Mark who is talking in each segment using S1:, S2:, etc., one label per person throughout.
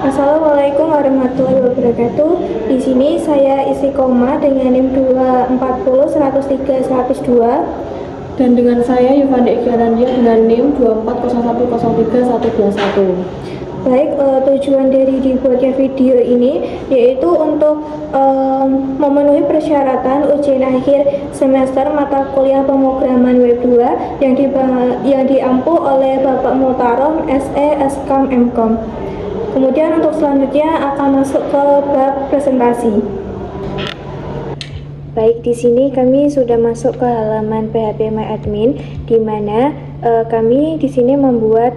S1: Assalamualaikum warahmatullahi wabarakatuh. Di sini saya Istiqomah dengan NIM 240 103 102.
S2: Dan dengan saya Yuvandi Ikhyarandia dengan NIM 240103121.
S1: Baik, tujuan dari dibuatnya video ini yaitu untuk memenuhi persyaratan ujian akhir semester mata kuliah pemrograman web 2 yang diampu oleh Bapak Mutarom SE Skam Mkom. Kemudian untuk selanjutnya akan masuk ke bab presentasi. Baik, di sini kami sudah masuk ke halaman PHP My Admin, di mana kami di sini membuat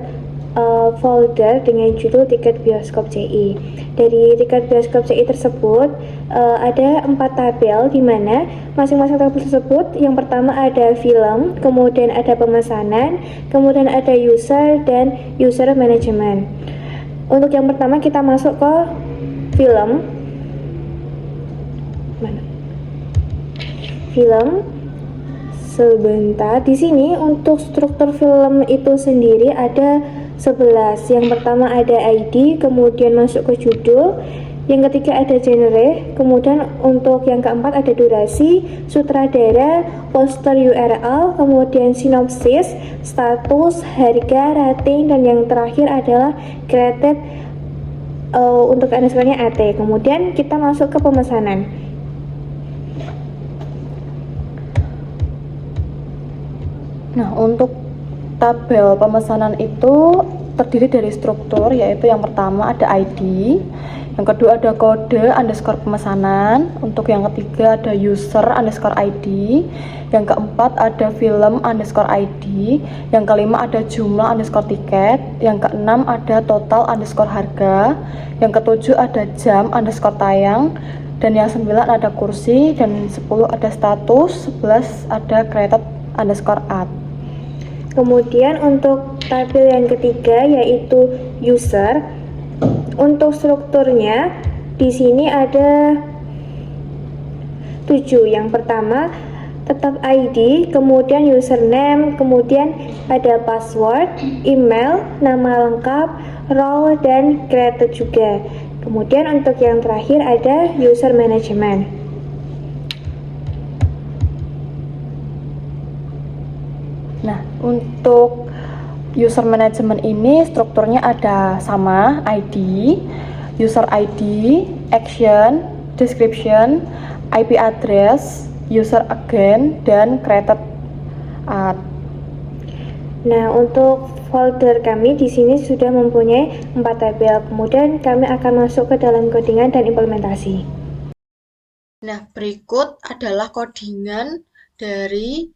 S1: folder dengan judul tiket bioskop CI. Dari tiket bioskop CI tersebut ada 4 tabel, di mana masing-masing tabel tersebut yang pertama ada film, kemudian ada pemesanan, kemudian ada user dan user management. Untuk yang pertama kita masuk ke film. Mana? Film. Sebentar. Di sini untuk struktur film itu sendiri ada 11. Yang pertama ada ID, kemudian masuk ke judul. Yang ketiga ada genre, kemudian untuk yang keempat ada durasi, sutradara, poster URL, kemudian sinopsis, status, harga, rating, dan yang terakhir adalah created untuk underscore-nya AT. Kemudian kita masuk ke pemesanan.
S2: Nah, untuk tabel pemesanan itu terdiri dari struktur, yaitu yang pertama ada ID, yang kedua ada kode underscore pemesanan, untuk yang ketiga ada user underscore ID, yang keempat ada film underscore ID, yang kelima ada jumlah underscore tiket, yang keenam ada total underscore harga, yang ketujuh ada jam underscore tayang, dan yang 9 ada kursi, dan 10 ada status, 11 ada created underscore ad.
S1: Kemudian untuk tabel yang ketiga yaitu user. Untuk strukturnya di sini ada 7. Yang pertama tetap ID, kemudian username, kemudian ada password, email, nama lengkap, role, dan created juga. Kemudian untuk yang terakhir ada user management.
S2: Nah, untuk user management ini strukturnya ada sama ID, user ID, action, description, IP address, user agent, dan created ad.
S1: Nah, untuk folder kami di sini sudah mempunyai 4 tabel. Kemudian kami akan masuk ke dalam codingan dan implementasi.
S3: Nah, berikut adalah codingan dari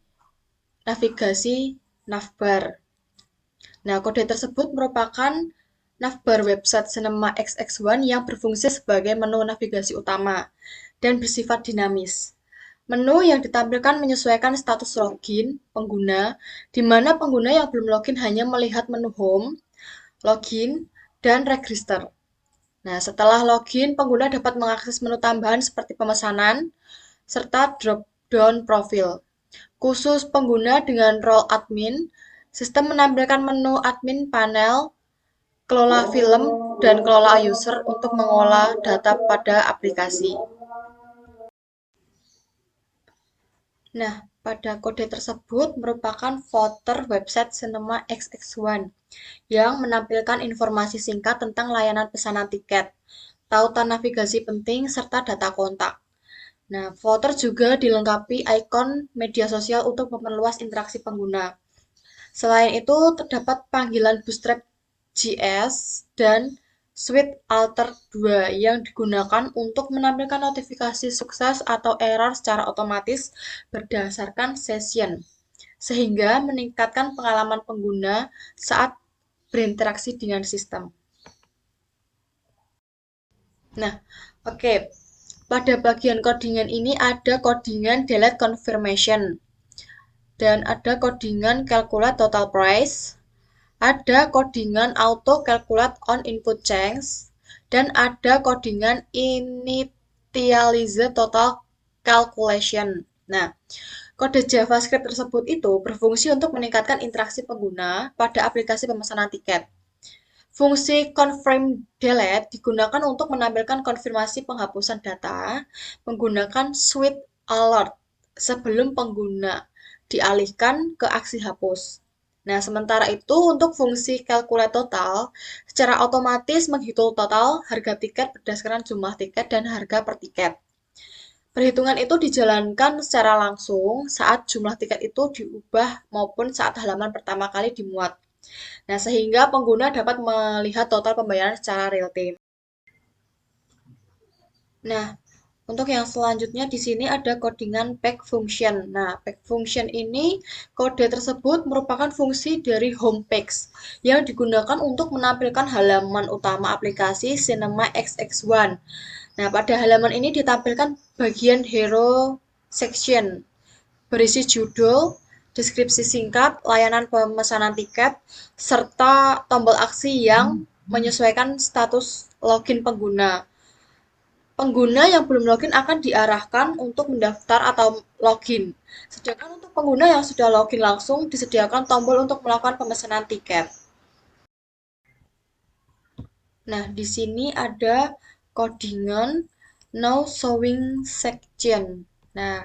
S3: navigasi navbar. Nah, kode tersebut merupakan navbar website Cinema XX1 yang berfungsi sebagai menu navigasi utama dan bersifat dinamis. Menu yang ditampilkan menyesuaikan status login pengguna, di mana pengguna yang belum login hanya melihat menu home, login, dan register. Nah, setelah login, pengguna dapat mengakses menu tambahan seperti pemesanan, serta drop-down profil. Khusus pengguna dengan role admin, sistem menampilkan menu admin panel, kelola film, dan kelola user untuk mengolah data pada aplikasi. Nah, pada kode tersebut merupakan footer website Cinema XX1 yang menampilkan informasi singkat tentang layanan pesanan tiket, tautan navigasi penting, serta data kontak. Nah, footer juga dilengkapi ikon media sosial untuk memperluas interaksi pengguna. Selain itu, terdapat panggilan Bootstrap JS dan Suite Alter 2 yang digunakan untuk menampilkan notifikasi sukses atau error secara otomatis berdasarkan session, sehingga meningkatkan pengalaman pengguna saat berinteraksi dengan sistem. Nah, oke. Pada bagian codingan ini ada codingan delete confirmation, dan ada codingan calculate total price, ada codingan auto calculate on input change, dan ada codingan initialize total calculation. Nah, kode JavaScript tersebut itu berfungsi untuk meningkatkan interaksi pengguna pada aplikasi pemesanan tiket. Fungsi confirm delete digunakan untuk menampilkan konfirmasi penghapusan data menggunakan switch alert sebelum pengguna dialihkan ke aksi hapus. Nah, sementara itu untuk fungsi calculate total secara otomatis menghitung total harga tiket berdasarkan jumlah tiket dan harga per tiket. Perhitungan itu dijalankan secara langsung saat jumlah tiket itu diubah maupun saat halaman pertama kali dimuat. Nah, sehingga pengguna dapat melihat total pembayaran secara real time. Nah, untuk yang selanjutnya di sini ada codingan back function. Nah, back function ini kode tersebut merupakan fungsi dari home page yang digunakan untuk menampilkan halaman utama aplikasi Cinema XX1. Nah, pada halaman ini ditampilkan bagian hero section berisi judul, deskripsi singkat, layanan pemesanan tiket, serta tombol aksi yang menyesuaikan status login pengguna. Pengguna yang belum login akan diarahkan untuk mendaftar atau login. Sedangkan untuk pengguna yang sudah login langsung disediakan tombol untuk melakukan pemesanan tiket. Nah, di sini ada codingan now showing section. Nah,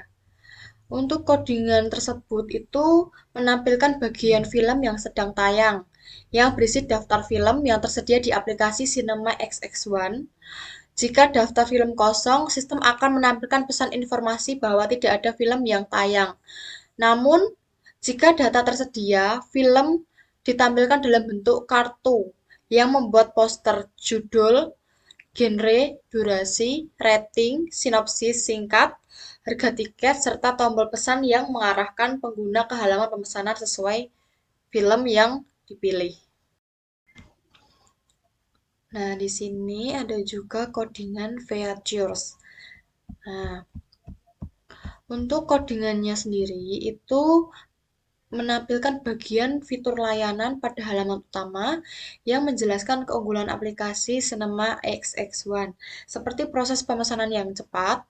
S3: untuk codingan tersebut itu menampilkan bagian film yang sedang tayang, yang berisi daftar film yang tersedia di aplikasi Cinema XX1. Jika daftar film kosong, sistem akan menampilkan pesan informasi bahwa tidak ada film yang tayang. Namun, jika data tersedia, film ditampilkan dalam bentuk kartu yang membuat poster judul, genre, durasi, rating, sinopsis singkat, harga tiket, serta tombol pesan yang mengarahkan pengguna ke halaman pemesanan sesuai film yang dipilih. Nah, di sini ada juga codingan features. Nah, untuk codingannya sendiri itu menampilkan bagian fitur layanan pada halaman utama yang menjelaskan keunggulan aplikasi Cinema XX1, seperti proses pemesanan yang cepat,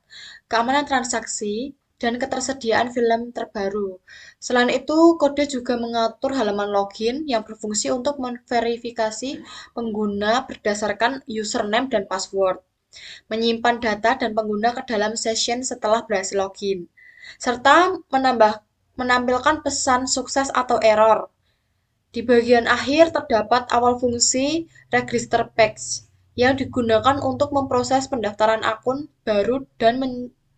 S3: keamanan transaksi, dan ketersediaan film terbaru. Selain itu, kode juga mengatur halaman login yang berfungsi untuk memverifikasi pengguna berdasarkan username dan password, menyimpan data dan pengguna ke dalam session setelah berhasil login, serta menampilkan pesan sukses atau error. Di bagian akhir terdapat awal fungsi register page yang digunakan untuk memproses pendaftaran akun baru dan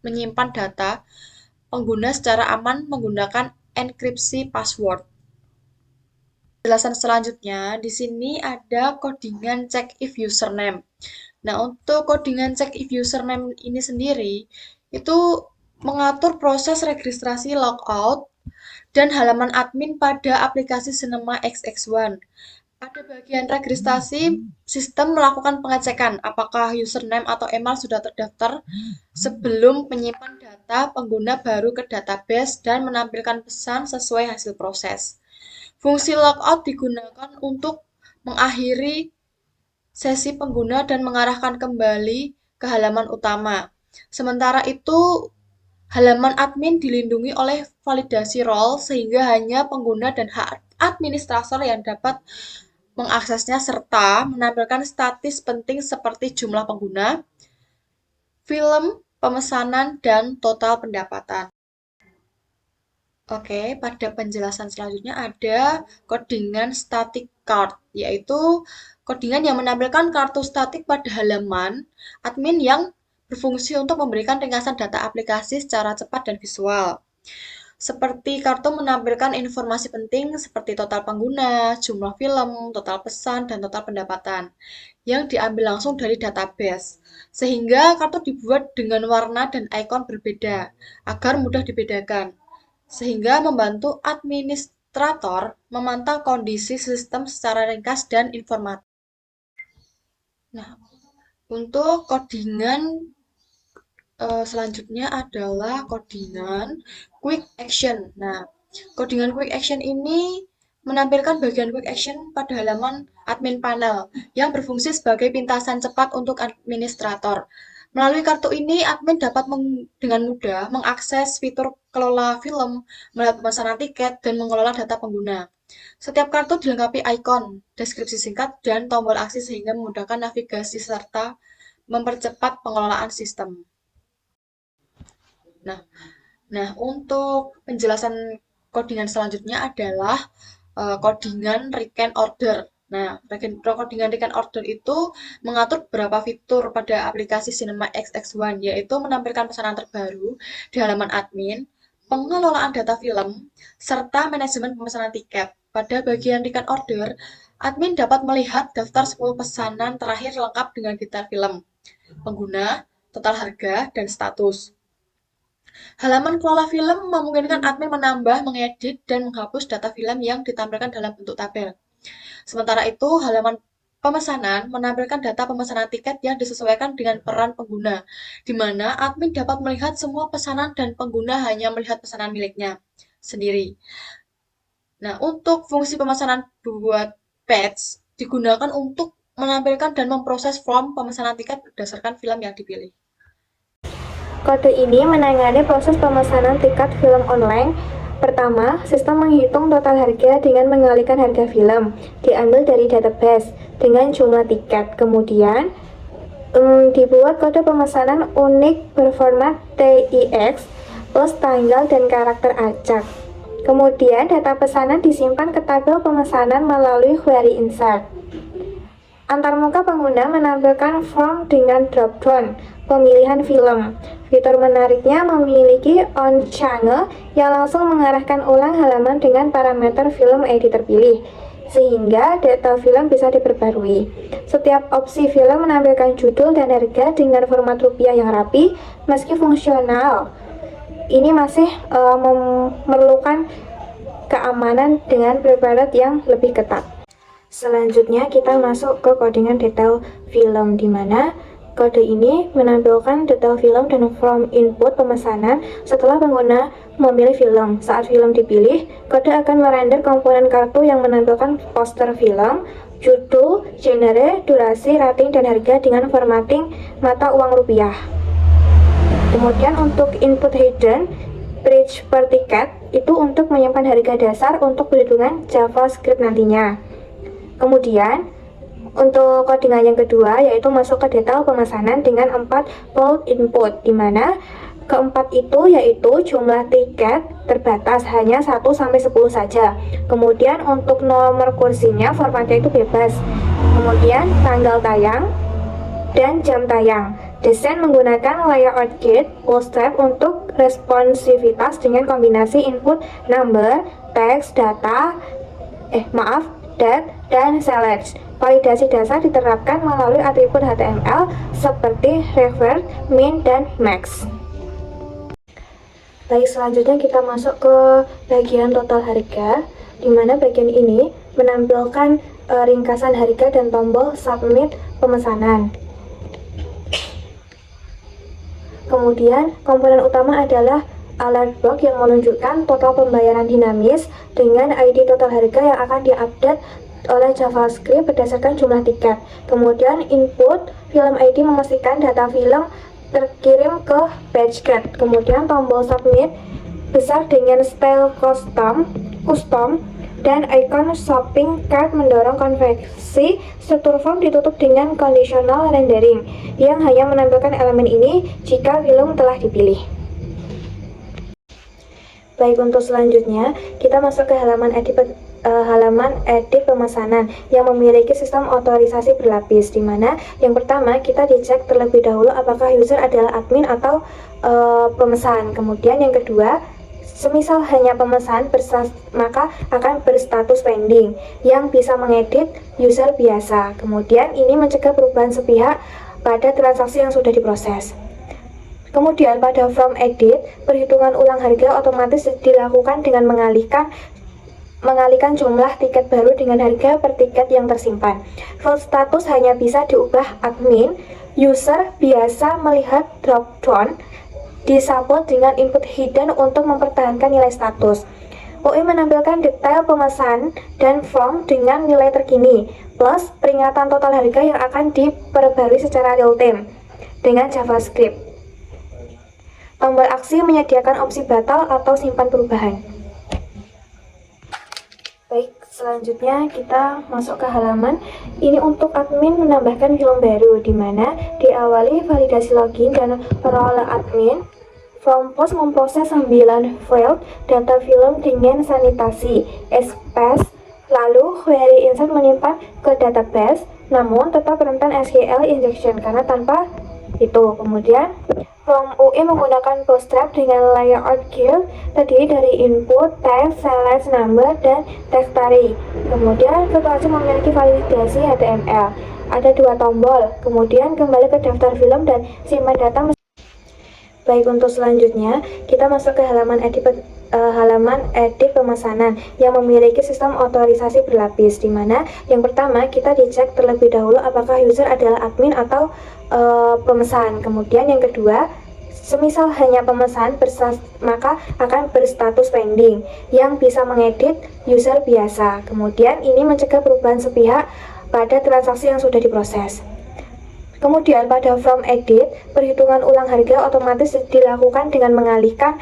S3: menyimpan data pengguna secara aman menggunakan enkripsi password. Penjelasan selanjutnya, di sini ada codingan check if username. Nah, untuk codingan check if username ini sendiri, itu mengatur proses registrasi logout dan halaman admin pada aplikasi Cinema XX1. Pada bagian registrasi, sistem melakukan pengecekan apakah username atau email sudah terdaftar sebelum menyimpan data pengguna baru ke database dan menampilkan pesan sesuai hasil proses. Fungsi logout digunakan untuk mengakhiri sesi pengguna dan mengarahkan kembali ke halaman utama. Sementara itu, halaman admin dilindungi oleh validasi role sehingga hanya pengguna dan administrator yang dapat mengaksesnya serta menampilkan status penting seperti jumlah pengguna, film, pemesanan, dan total pendapatan. Oke, pada penjelasan selanjutnya ada codingan static card, yaitu codingan yang menampilkan kartu statik pada halaman admin yang berfungsi untuk memberikan ringkasan data aplikasi secara cepat dan visual. Seperti kartu menampilkan informasi penting seperti total pengguna, jumlah film, total pesan, dan total pendapatan yang diambil langsung dari database. Sehingga kartu dibuat dengan warna dan ikon berbeda agar mudah dibedakan. Sehingga membantu administrator memantau kondisi sistem secara ringkas dan informatif. Nah, untuk codingan selanjutnya adalah codingan quick action. Nah, codingan quick action ini menampilkan bagian quick action pada halaman admin panel yang berfungsi sebagai pintasan cepat untuk administrator. Melalui kartu ini, admin dapat dengan mudah mengakses fitur kelola film, melihat pemesanan tiket, dan mengelola data pengguna. Setiap kartu dilengkapi ikon, deskripsi singkat, dan tombol aksi sehingga memudahkan navigasi serta mempercepat pengelolaan sistem. Nah, untuk penjelasan codingan selanjutnya adalah codingan recan order. Nah, codingan recan order itu mengatur beberapa fitur pada aplikasi Cinema XX1, yaitu menampilkan pesanan terbaru di halaman admin, pengelolaan data film, serta manajemen pemesanan tiket. Pada bagian recan order, admin dapat melihat daftar 10 pesanan terakhir lengkap dengan detail film, pengguna, total harga, dan status. Halaman kelola film memungkinkan admin menambah, mengedit, dan menghapus data film yang ditampilkan dalam bentuk tabel. Sementara itu, halaman pemesanan menampilkan data pemesanan tiket yang disesuaikan dengan peran pengguna, di mana admin dapat melihat semua pesanan dan pengguna hanya melihat pesanan miliknya sendiri. Nah, untuk fungsi pemesanan buat page digunakan untuk menampilkan dan memproses form pemesanan tiket berdasarkan film yang dipilih.
S1: Kode ini menangani proses pemesanan tiket film online. Pertama, sistem menghitung total harga dengan mengalihkan harga film, diambil dari database dengan jumlah tiket. Kemudian, dibuat kode pemesanan unik berformat TIX plus tanggal dan karakter acak. Kemudian, data pesanan disimpan ke tabel pemesanan melalui query insert. Antarmuka pengguna menampilkan form dengan drop-down pemilihan film. Fitur menariknya memiliki on channel yang langsung mengarahkan ulang halaman dengan parameter film ID terpilih, sehingga data film bisa diperbarui. Setiap opsi film menampilkan judul dan harga dengan format rupiah yang rapi, meski fungsional. Ini masih memerlukan keamanan dengan prepared yang lebih ketat. Selanjutnya kita masuk ke codingan detail film, di mana kode ini menampilkan detail film dan form input pemesanan setelah pengguna memilih film. Saat film dipilih, kode akan merender komponen kartu yang menampilkan poster film, judul, genre, durasi, rating, dan harga dengan formatting mata uang rupiah. Kemudian untuk input hidden, bridge per tiket itu untuk menyimpan harga dasar untuk perhitungan JavaScript nantinya. Kemudian untuk codingan yang kedua yaitu masuk ke detail pemesanan dengan 4 bold input, di mana keempat itu yaitu jumlah tiket terbatas hanya 1-10 saja. Kemudian untuk nomor kursinya formatnya itu bebas. Kemudian tanggal tayang dan jam tayang. Desain menggunakan layout gate full step untuk responsivitas dengan kombinasi input number, text, date, dan select. Validasi dasar diterapkan melalui atribut HTML seperti revert, min, dan max. Baik, selanjutnya kita masuk ke bagian total harga, di mana bagian ini menampilkan ringkasan harga dan tombol submit pemesanan. Kemudian komponen utama adalah alert box yang menunjukkan total pembayaran dinamis dengan ID total harga yang akan diupdate oleh JavaScript berdasarkan jumlah tiket. Kemudian input film ID memastikan data film terkirim ke batch gate. Kemudian tombol submit besar dengan style custom dan icon shopping cart mendorong konversi. Struktur form ditutup dengan conditional rendering yang hanya menampilkan elemen ini jika film telah dipilih. Baik, untuk selanjutnya kita masuk ke halaman edit pemesanan yang memiliki sistem otorisasi berlapis, di mana yang pertama kita dicek terlebih dahulu apakah user adalah admin atau pemesan. Kemudian yang kedua, semisal hanya pemesan maka akan berstatus pending yang bisa mengedit user biasa. Kemudian ini mencegah perubahan sepihak pada transaksi yang sudah diproses. Kemudian pada form edit, perhitungan ulang harga otomatis dilakukan dengan mengalihkan jumlah tiket baru dengan harga per tiket yang tersimpan. Full status hanya bisa diubah admin. User biasa melihat drop down disable dengan input hidden untuk mempertahankan nilai status. UI menampilkan detail pemesan dan form dengan nilai terkini plus peringatan total harga yang akan diperbarui secara real time. dengan JavaScript. Tombol aksi menyediakan opsi batal atau simpan perubahan. Baik, selanjutnya kita masuk ke halaman. Ini untuk admin menambahkan film baru, di mana diawali validasi login dan role admin. From post memproses 9 file data film dengan sanitasi, space, lalu query insert menyimpan ke database, namun tetap rentan SQL injection karena tanpa itu. Kemudian from UI menggunakan bootstrap dengan layout guild terdiri dari input, text, select, number, dan text array. Kemudian virtual memiliki validasi HTML. Ada 2 tombol. Kemudian kembali ke daftar film dan simpan data. Baik, untuk selanjutnya kita masuk ke halaman edit pemesanan yang memiliki sistem otorisasi berlapis, di mana yang pertama kita dicek terlebih dahulu apakah user adalah admin atau pemesan. Kemudian yang kedua, semisal hanya pemesan maka akan berstatus pending yang bisa mengedit user biasa. Kemudian ini mencegah perubahan sepihak pada transaksi yang sudah diproses. Kemudian pada from edit, perhitungan ulang harga otomatis dilakukan dengan mengalihkan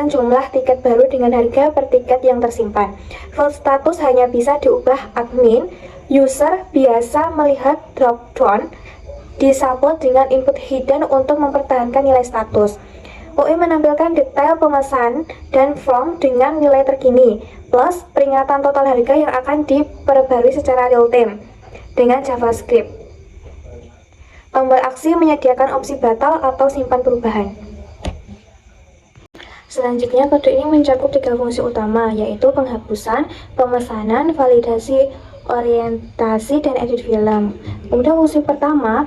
S1: jumlah tiket baru dengan harga per tiket yang tersimpan. Full status hanya bisa diubah admin. User biasa melihat drop down disable dengan input hidden untuk mempertahankan nilai status. UI menampilkan detail pemesan dan from dengan nilai terkini, plus peringatan total harga yang akan diperbarui secara real time dengan JavaScript. Tombol aksi menyediakan opsi batal atau simpan perubahan. Selanjutnya, kode ini mencakup 3 fungsi utama, yaitu penghapusan, pemesanan, validasi, orientasi, dan edit film. Kemudian fungsi pertama,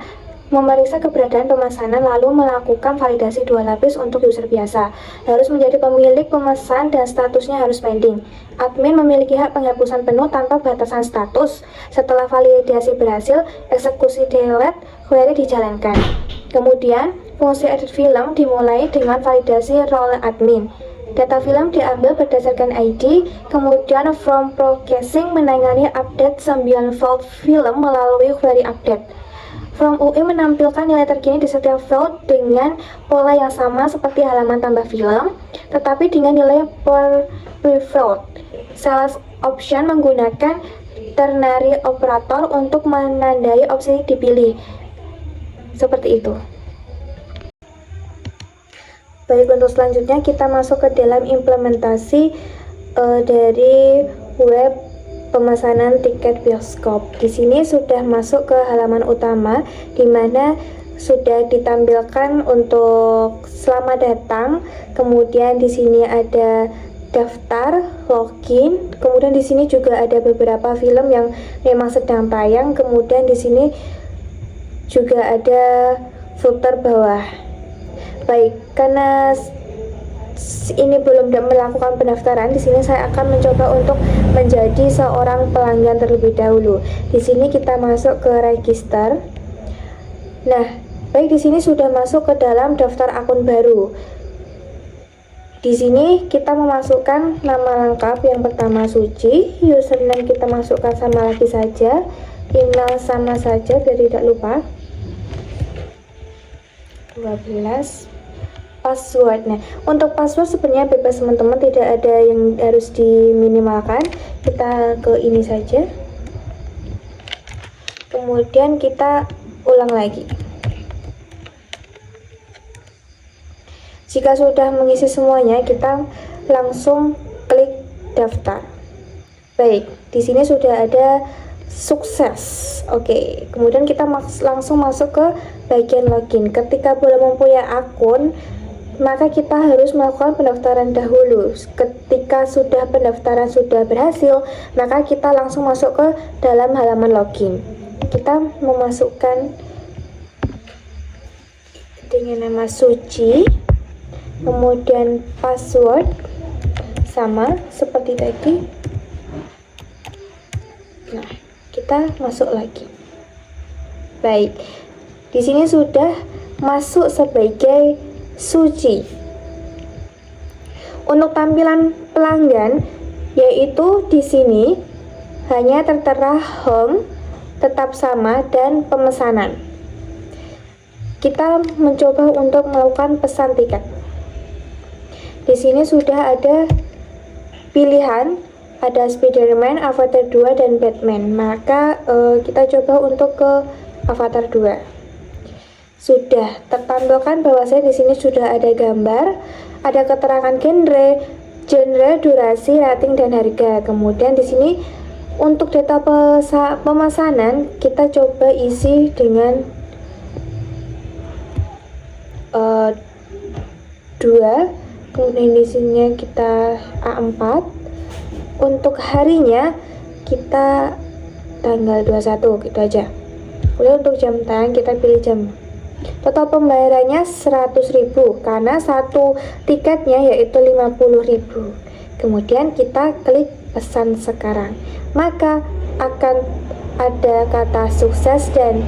S1: memeriksa keberadaan pemesanan lalu melakukan validasi 2 lapis untuk user biasa. Harus menjadi pemilik pemesan dan statusnya harus pending. Admin memiliki hak penghapusan penuh tanpa batasan status. Setelah validasi berhasil, eksekusi delete query dijalankan. Kemudian, fungsi edit film dimulai dengan validasi role admin. Data film diambil berdasarkan ID, kemudian from processing menangani update 9 file film melalui query update. From UI menampilkan nilai terkini di setiap field dengan pola yang sama seperti halaman tambah film, tetapi dengan nilai per field. Sales option menggunakan ternary operator untuk menandai opsi dipilih. Seperti itu. Baik, untuk selanjutnya kita masuk ke dalam implementasi dari web pemesanan tiket bioskop. Di sini sudah masuk ke halaman utama, di mana sudah ditampilkan untuk selamat datang. Kemudian di sini ada daftar, login. Kemudian di sini juga ada beberapa film yang memang sedang tayang. Kemudian di sini juga ada footer bawah. Baik, karena ini belum melakukan pendaftaran, di sini saya akan mencoba untuk menjadi seorang pelanggan terlebih dahulu. Di sini kita masuk ke register. Nah, baik, di sini sudah masuk ke dalam daftar akun baru. Di sini kita memasukkan nama lengkap, yang pertama Suci, username kita masukkan sama lagi saja, email sama saja biar tidak lupa. 12. Password. Nah, untuk password sebenarnya bebas teman-teman, tidak ada yang harus diminimalkan. Kita ke ini saja. Kemudian kita ulang lagi. Jika sudah mengisi semuanya, kita langsung klik daftar. Baik, di sini sudah ada sukses. Oke, kemudian kita langsung masuk ke bagian login. Ketika belum mempunyai akun, maka kita harus melakukan pendaftaran dahulu. Ketika pendaftaran sudah berhasil, maka kita langsung masuk ke dalam halaman login. Kita memasukkan dengan nama Suci, kemudian password sama seperti tadi. Nah, kita masuk lagi. Baik, di sini sudah masuk sebagai Suci. Untuk tampilan pelanggan, yaitu di sini hanya tertera home, tetap sama, dan pemesanan. kita mencoba untuk melakukan pesan tiket. Di sini sudah ada pilihan, ada Spider-Man, Avatar 2 dan Batman. Maka kita coba untuk ke Avatar 2. Sudah tertampilkan bahwasanya di sini sudah ada gambar, ada keterangan genre, durasi, rating dan harga. Kemudian di sini untuk data pemesanan kita coba isi dengan 2. Kemudian di sini kita A4. Untuk harinya kita tanggal 21, gitu aja. Kemudian untuk jam tayang kita pilih jam. Total pembayarannya 100.000 karena satu tiketnya yaitu 50.000. Kemudian kita klik pesan sekarang. Maka akan ada kata sukses dan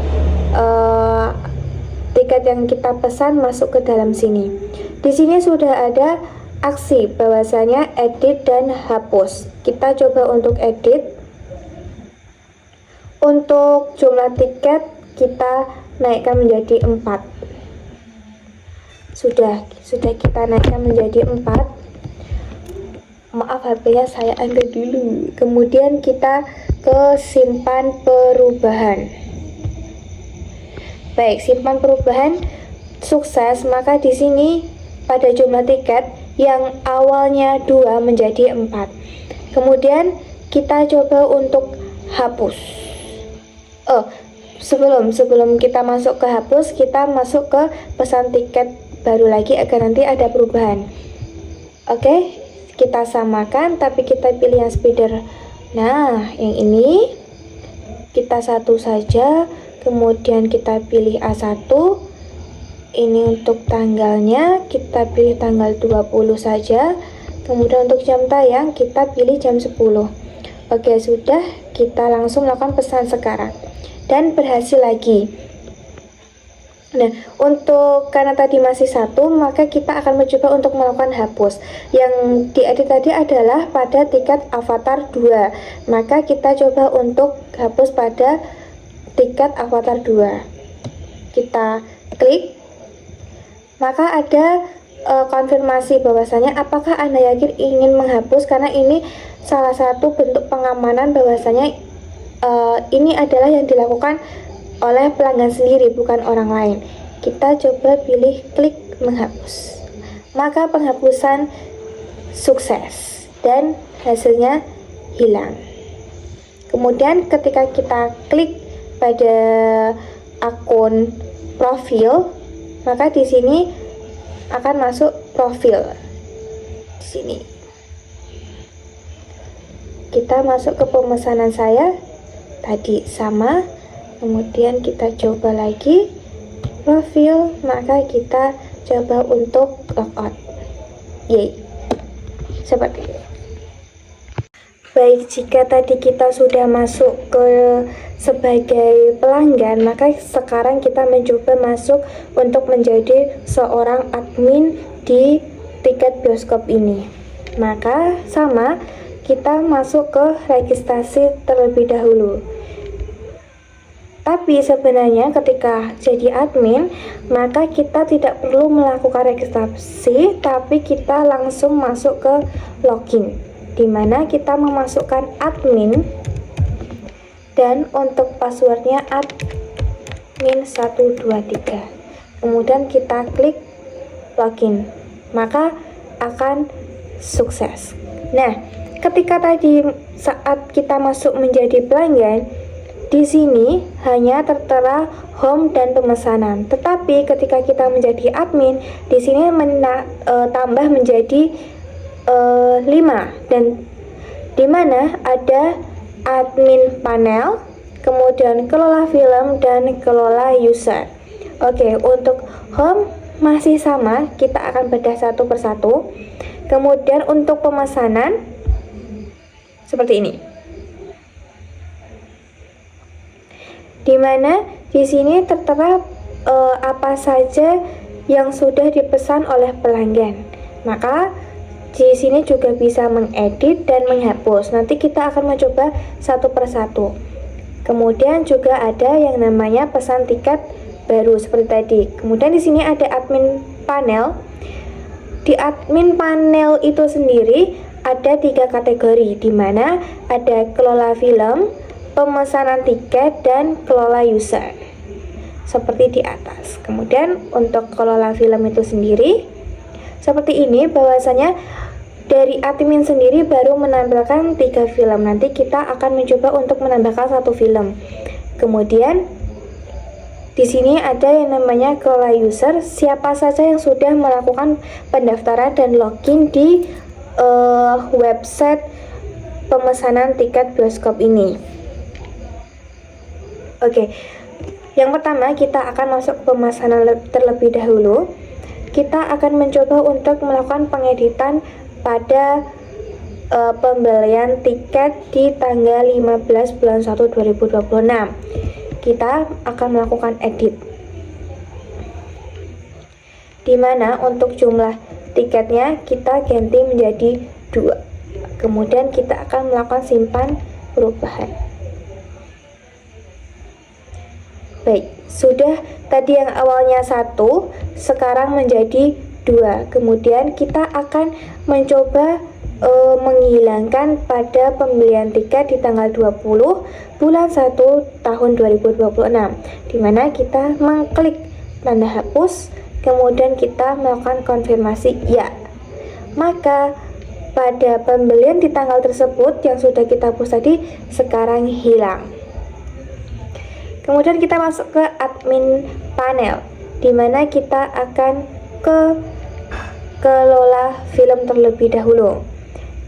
S1: tiket yang kita pesan masuk ke dalam sini. Di sini sudah ada aksi bahwasanya edit dan hapus. Kita coba untuk edit. Untuk jumlah tiket kita naikkan menjadi 4. Sudah kita naikkan menjadi 4. Maaf, HP-nya saya angkat dulu. Kemudian kita ke simpan perubahan. Baik, simpan perubahan sukses. Maka di sini pada jumlah tiket yang awalnya 2 menjadi 4. Kemudian kita coba untuk hapus. Sebelum kita masuk ke hapus, kita masuk ke pesan tiket baru lagi agar nanti ada perubahan. Oke, kita samakan tapi kita pilih yang spider. Nah, yang ini kita satu saja. Kemudian kita pilih A1. Ini untuk tanggalnya kita pilih tanggal 20 saja. Kemudian untuk jam tayang kita pilih jam 10. Oke, sudah, kita langsung lakukan pesan sekarang dan berhasil lagi. Nah, karena tadi masih 1, maka kita akan mencoba untuk melakukan hapus. Yang diedit tadi adalah pada tiket Avatar 2. Maka kita coba untuk hapus pada tiket Avatar 2. Kita klik. Maka ada konfirmasi bahwasanya apakah Anda yakin ingin menghapus, karena ini salah satu bentuk pengamanan bahwasanya ini adalah yang dilakukan oleh pelanggan sendiri, bukan orang lain. Kita coba pilih klik menghapus. Maka penghapusan sukses dan hasilnya hilang. Kemudian ketika kita klik pada akun profil, maka di sini akan masuk profil. Di sini kita masuk ke pemesanan saya tadi sama. Kemudian kita coba lagi profil, maka kita coba untuk logout. Yeay, seperti ini. Baik, jika tadi kita sudah masuk ke sebagai pelanggan, maka sekarang kita mencoba masuk untuk menjadi seorang admin di tiket bioskop ini. Maka sama, kita masuk ke registrasi terlebih dahulu. Tapi sebenarnya ketika jadi admin, maka kita tidak perlu melakukan registrasi, tapi kita langsung masuk ke login, di mana kita memasukkan admin dan untuk passwordnya admin 123. Kemudian kita klik login, maka akan sukses. Nah, ketika tadi saat kita masuk menjadi pelanggan, di sini hanya tertera home dan pemesanan. Tetapi ketika kita menjadi admin, di sini tambah menjadi 5, dan di mana ada admin panel, kemudian kelola film dan kelola user. Oke, untuk home masih sama, kita akan bedah satu persatu. Kemudian untuk pemesanan seperti ini. Di mana di sini tertera apa saja yang sudah dipesan oleh pelanggan. Maka di sini juga bisa mengedit dan menghapus. Nanti kita akan mencoba satu persatu. Kemudian juga ada yang namanya pesan tiket baru seperti tadi. Kemudian di sini ada admin panel. Di admin panel itu sendiri ada 3 kategori, di mana ada kelola film, pemesanan tiket, dan kelola user seperti di atas. Kemudian untuk kelola film itu sendiri seperti ini, bahwasanya dari admin sendiri baru menampilkan 3 film. Nanti kita akan mencoba untuk menambahkan 1 film. Kemudian di sini ada yang namanya kelola user, siapa saja yang sudah melakukan pendaftaran dan login di website pemesanan tiket bioskop ini. Oke, yang pertama kita akan masuk ke pemesanan terlebih dahulu. Kita akan mencoba untuk melakukan pengeditan pada pembelian tiket di tanggal 15 bulan 1 2026. Kita akan melakukan edit, dimana untuk jumlah tiketnya kita ganti menjadi 2. Kemudian kita akan melakukan simpan perubahan. Baik, sudah tadi yang awalnya 1 sekarang menjadi 2. Kemudian kita akan mencoba menghilangkan pada pembelian tiket di tanggal 20 bulan 1 tahun 2026, dimana kita mengklik tanda hapus, kemudian kita melakukan konfirmasi ya. Maka pada pembelian di tanggal tersebut yang sudah kita hapus tadi sekarang hilang. Kemudian kita masuk ke admin panel, dimana kita akan ke kelola film terlebih dahulu.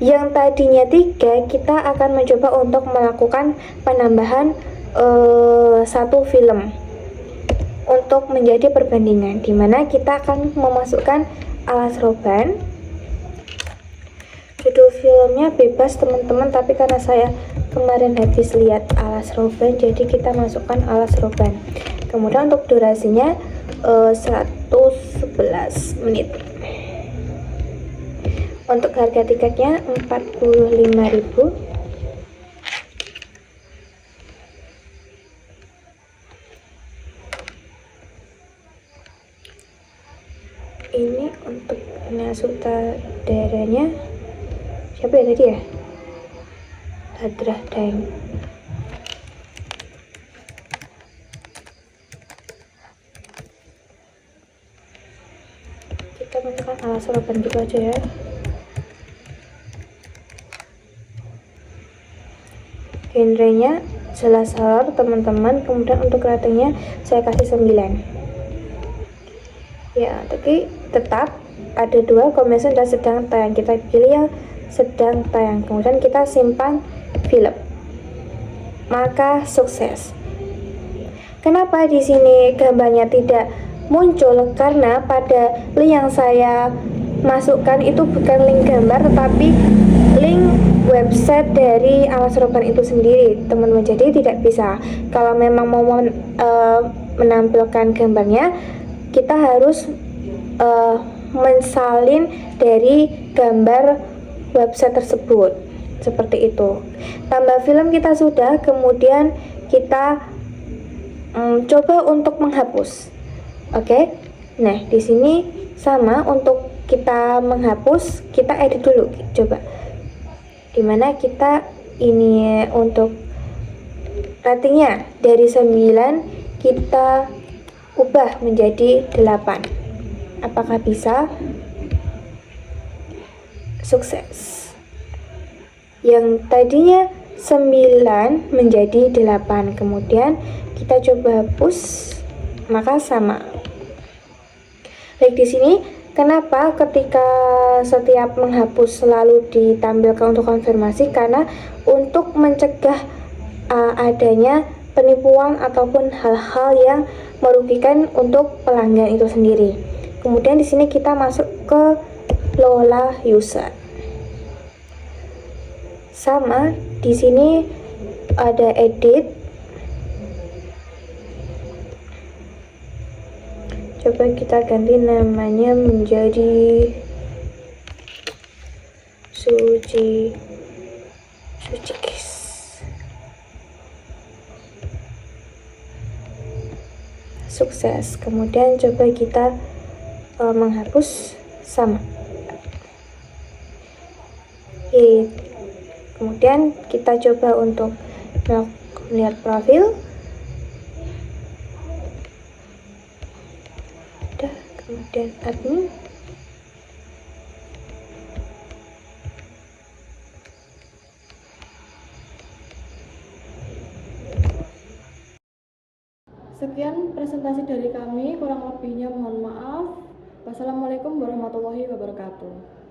S1: Yang tadinya 3, kita akan mencoba untuk melakukan penambahan 1 film untuk menjadi perbandingan, dimana kita akan memasukkan Alas Roban. Judul filmnya bebas teman-teman, tapi karena saya kemarin habis lihat Alas Roban, jadi kita masukkan Alas Roban. Kemudian untuk durasinya 111 menit. Untuk harga tiketnya 45.000. Ini untuk sutradaranya siapa ya tadi ya? Hadrah Daeng. Kita masukkan Alas Roban gitu aja ya. Genrenya jelas horor teman-teman. Kemudian untuk ratingnya saya kasih 9 ya. Tapi tetap ada 2, komersial dan sedang tayang. Kita pilih yang sedang tayang, kemudian kita simpan film, maka sukses. Kenapa di sini gambarnya tidak muncul? Karena pada link yang saya masukkan itu bukan link gambar, tetapi link website dari Alas Roban itu sendiri, teman-teman. Jadi tidak bisa. Kalau memang mau menampilkan gambarnya, kita harus mensalin dari gambar website tersebut, seperti itu. Tambah film kita sudah, kemudian kita coba untuk menghapus. Oke. Nah, di sini sama, untuk kita menghapus, kita edit dulu, coba. Dimana kita ini untuk ratingnya dari 9 kita ubah menjadi 8. Apakah bisa? Sukses. Yang tadinya 9 menjadi 8, kemudian kita coba hapus, maka sama. Baik, di sini kenapa ketika setiap menghapus selalu ditampilkan untuk konfirmasi? Karena untuk mencegah adanya penipuan ataupun hal-hal yang merugikan untuk pelanggan itu sendiri. Kemudian di sini kita masuk ke Lola user. Sama, di sini ada edit. Coba kita ganti namanya menjadi Suci guys. sukses. Kemudian coba kita menghapus sama. Oke. Kemudian kita coba untuk melihat profil. Kemudian admin.
S2: Sekian presentasi dari kami, kurang lebihnya mohon maaf. Wassalamualaikum warahmatullahi wabarakatuh.